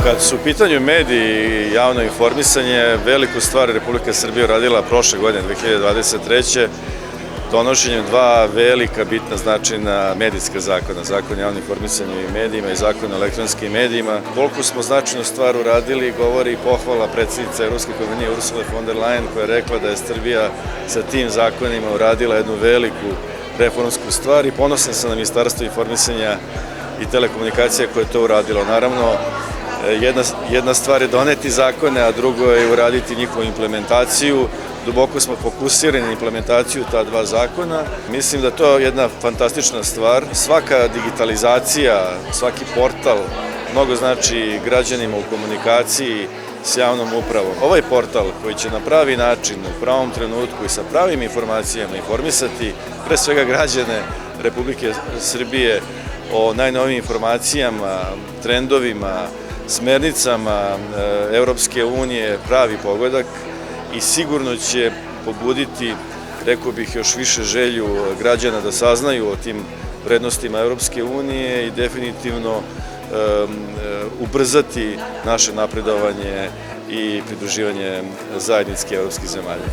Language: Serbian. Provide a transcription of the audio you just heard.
Kad su u pitanju mediji i javno informisanje, veliku stvar Republika Srbija radila prošle godine, 2023. donošenjem dva velika bitna značajna medijska zakona, Zakon o javnom informisanju i medijima i Zakon o elektronskim medijima. Koliko smo značajnu stvar uradili govori pohvala predsjednice Evropske komisije Ursula von der Leyen, koja je rekla da je Srbija sa tim zakonima uradila jednu veliku reformsku stvar i ponosan sam na Ministarstvo informisanja i telekomunikacija koje je to uradilo. Naravno, jedna stvar je doneti zakone, a drugo je uraditi njihovu implementaciju. Duboko smo fokusirani na implementaciju ta dva zakona. Mislim da je to jedna fantastična stvar. Svaka digitalizacija, svaki portal mnogo znači građanima u komunikaciji s javnom upravom. Ovaj portal koji će na pravi način, u pravom trenutku i sa pravim informacijama informisati pre svega građane Republike Srbije o najnovijim informacijama, trendovima, smernicama Evropske unije pravi pogodak i sigurno će pobuditi, rekao bih, još više želju građana da saznaju o tim vrednostima Evropske unije i definitivno ubrzati naše napredovanje i pridruživanje zajedničkih evropskih zemalja.